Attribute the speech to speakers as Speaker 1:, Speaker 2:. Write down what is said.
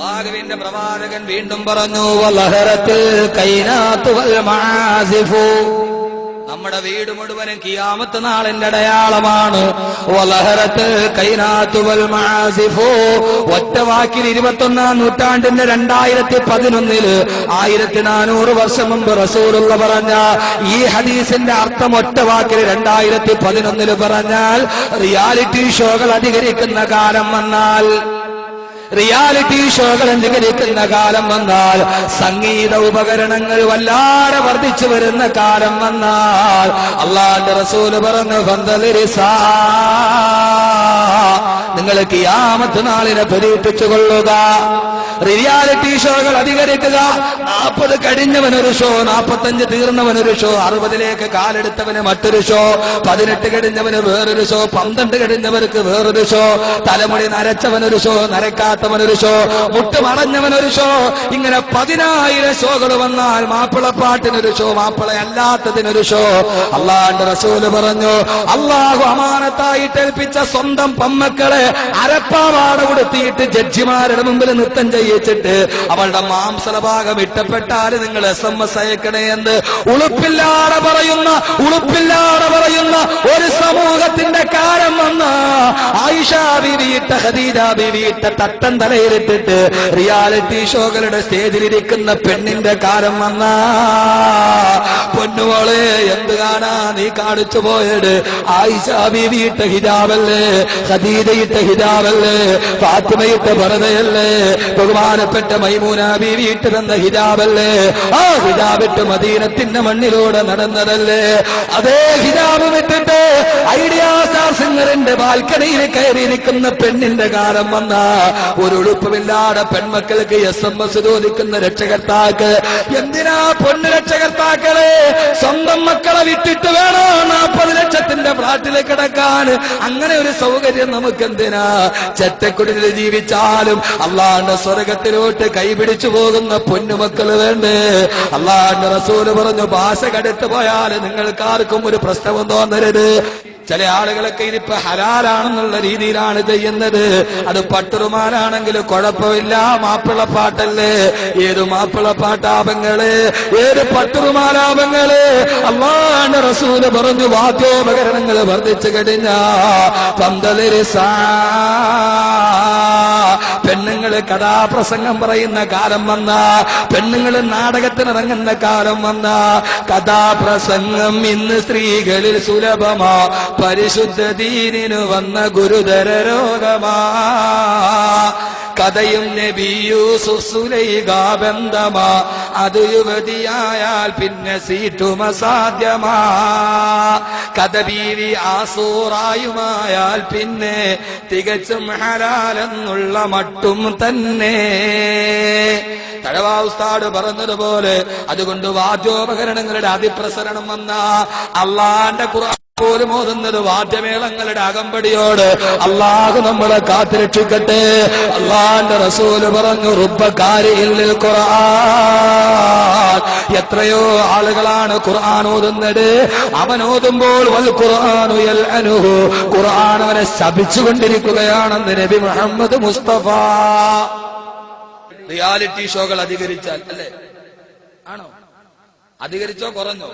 Speaker 1: അല്ലാഹുവിന്റെ പ്രവാചകൻ വീണ്ടും പറഞ്ഞു, വലഹറത്തിൽ കൈനാത്തു വൽ മആസിഫു. നമ്മുടെ വീട് മുഴുവനും ഖിയാമത്ത് നാളിന്റെ അടയാളമാണ്. വലഹറത്തിൽ കൈനാത്തു വൽ മആസിഫു. ഒറ്റ വാക്കിൽ 21-ാം നൂറ്റാണ്ടിന്റെ 2011 1400 വർഷം മുമ്പ് റസൂലുള്ള പറഞ്ഞ ഈ ഹദീസിന്റെ അർത്ഥം ഒറ്റ വാക്കിൽ 2011 പറഞ്ഞാൽ, റിയാലിറ്റി ഷോകൾ അധികരിക്കുന്ന കാലം വന്നാൽ, റിയാലിറ്റി ഷോകൾ അധികരിക്കുന്ന കാലം വന്നാൽ, സംഗീത ഉപകരണങ്ങൾ വല്ലാതെ വർദ്ധിച്ചു വരുന്ന കാലം വന്നാൽ, അല്ലാഹുവിന്റെ റസൂൽ പറഞ്ഞു, ഫന്തലിരിസാ, നിങ്ങൾ ഖിയാമത്ത് നാളിനെ പ്രതീക്ഷിച്ചുകൊള്ളുക. റിയാലിറ്റി ഷോകൾ അധികരിക്കുക. 40 കഴിഞ്ഞവനൊരു ഷോ, 45 തീർന്നവനൊരു ഷോ, 60ലേക്ക് കാലെടുത്തവന് മറ്റൊരു ഷോ, 18 കഴിഞ്ഞവന് വേറൊരു ഷോ, 12 കഴിഞ്ഞവർക്ക് വേറൊരു ഷോ, തലമുടി നരച്ചവനൊരു ഷോ, നരക്കാത്തവനൊരു ഷോ, മുട്ടുമടഞ്ഞവനൊരു ഷോ, ഇങ്ങനെ 10,000 ഷോകൾ വന്നാൽ മാപ്പിളപ്പാട്ടിനൊരു ഷോ, മാപ്പിളയല്ലാത്തതിനൊരു ഷോ. അല്ലാഹുവിന്റെ റസൂല് പറഞ്ഞു, അല്ലാഹു അമാനത്തായിട്ട് ഏൽപ്പിച്ച സ്വന്തം പമ്മക്കളെ അരപ്പാവാട കൊടുത്തിട്ട് ജഡ്ജിമാരുടെ മുമ്പിൽ നൃത്തം ചെയ്യിച്ചിട്ട് അവളുടെ മാംസഭാഗം ഇഷ്ടപ്പെട്ടാൽ നിങ്ങൾ SMS അയക്കണേ എന്ന് ഉളുപ്പില്ലാതെ പറയുന്ന ഒരു സമൂഹത്തിന്റെ കാലം വന്ന ആയിഷ ബീവിയിട്ട, ഖദീജ ബീവിയിട്ട തട്ടം തലയിലിട്ടിട്ട് റിയാലിറ്റി ഷോകളുടെ സ്റ്റേജിലിരിക്കുന്ന പെണ്ണിന്റെ കാലം വന്ന, പൊന്നുമോളെ എന്ത് കാണാ നീ കാണിച്ചു പോയത്? ആയിഷ ബീവിയിട്ട ഹിജാബല്ലേ, ഖദീജയിട്ട ഹിജാബല്ലേ, ഫാത്തിമയിട്ട പർദയല്ലേ, ബഹുമാനപ്പെട്ട മൈമൂന ബീവി ഇട്ട് തന്ന ഹിജാബല്ലേ? ആ ഹിജാബിട്ട് മദീനത്തിന്റെ മണ്ണിലൂടെ നടന്നതല്ലേ? അതേ ഹിജാബ് വിട്ടിട്ട് ഐഡിയ സ്റ്റാർ സിംഗറിന്റെ ബാൽക്കണിയിൽ കയറിയിരിക്കുന്ന പെണ്ണിന്റെ കാലം വന്ന, ഒരു ഉളുപ്പമില്ലാതെ പെൺമക്കൾക്ക് SMS ചോദിക്കുന്ന രക്ഷകർത്താക്ക്, എന്തിനാ പൊന്നു രക്ഷകർത്താക്കളെ സ്വന്തം മക്കളെ വിട്ടിട്ട് വേണോ 40 ലക്ഷത്തിന്റെ ഫ്ലാറ്റിൽ കിടക്കാൻ? അങ്ങനെ ഒരു സൗകര്യം നമുക്ക് എന്തിനാ? ചെറ്റക്കുടിൽ ജീവിച്ചാലും അള്ളാഹുവിന്റെ സ്വർഗത്തിലോട്ട് കൈപിടിച്ചു പോകുന്ന പൊന്നുമക്കള് വേണ്ടേ? അള്ളാഹുവിന്റെ റസൂല് പറഞ്ഞു, ഭാഷ കടുത്തു പോയാൽ നിങ്ങൾക്കാർക്കും ഒരു പ്രശ്നവും തോന്നരുത്. ചില ആളുകളൊക്കെ ഇതിപ്പോ ഹലാലാണെന്നുള്ള രീതിയിലാണ് ചെയ്യുന്നത്. അത് പട്ടുറുമാലാണെങ്കിൽ കുഴപ്പമില്ല, മാപ്പിളപ്പാട്ടല്ലേ? ഏത് മാപ്പിളപ്പാട്ടാപങ്ങള്, ഏത് പട്ടുറുമാലാപങ്ങള്? അല്ലാഹുവിന്റെ റസൂല് പറഞ്ഞു, വാദ്യോപകരണങ്ങൾ വർദ്ധിച്ചു കഴിഞ്ഞാ പന്തലിരിസാ, പെണ്ണുങ്ങള് കഥാപ്രസംഗം പറയുന്ന കാലം വന്ന, പെണ്ണുങ്ങള് നാടകത്തിനിറങ്ങുന്ന കാലം വന്ന, കഥാപ്രസംഗം ഇന്ന് സ്ത്രീകളിൽ സുലഭമാ, പരിശുദ്ധ ദീനിനു വന്ന ഗുരുതര രോഗമാ. കഥയും നബി യൂസുഫ് സുലൈഖ ബന്ധമാ, അത് യുവതിയായാൽ പിന്നെ സീറ്റും അസാധ്യമാ. കഥ ബീവി ആസൂറായുമായാൽ പിന്നെ തികച്ചും ഹലാലെന്നുള്ള മട്ടും തന്നെ. തഴവാ ഉസ്താദ് പറഞ്ഞതുപോലെ, അതുകൊണ്ട് വാദ്യോപകരണങ്ങളുടെ അതിപ്രസരണം വന്ന, അള്ളാന്റെ ഖുർആൻ പോലും ഓതുന്നത് വാദ്യമേളങ്ങളുടെ അകമ്പടിയോട്. അള്ളാഹു നമ്മളെ കാത്തുരക്ഷിക്കട്ടെ. അള്ളാന്റെ റസൂല് പറഞ്ഞു, റുബ്ബക്കാരിൽ ഖുർആൻ, എത്രയോ ആളുകളാണ് ഖുർആൻ ഓതുന്നത്. അവൻ ഓതുമ്പോൾ വൽ ഖുർആനു യൽഅനുഹു, ഖുർആൻ അവനെ ശപിച്ചുകൊണ്ടിരിക്കുകയാണെന്ന് നബി മുഹമ്മദ് മുസ്തഫ. റിയാലിറ്റി ഷോകൾ അധികരിച്ചാൽ, അല്ലേ? ആണോ? അധികരിച്ചോ കുറഞ്ഞോ?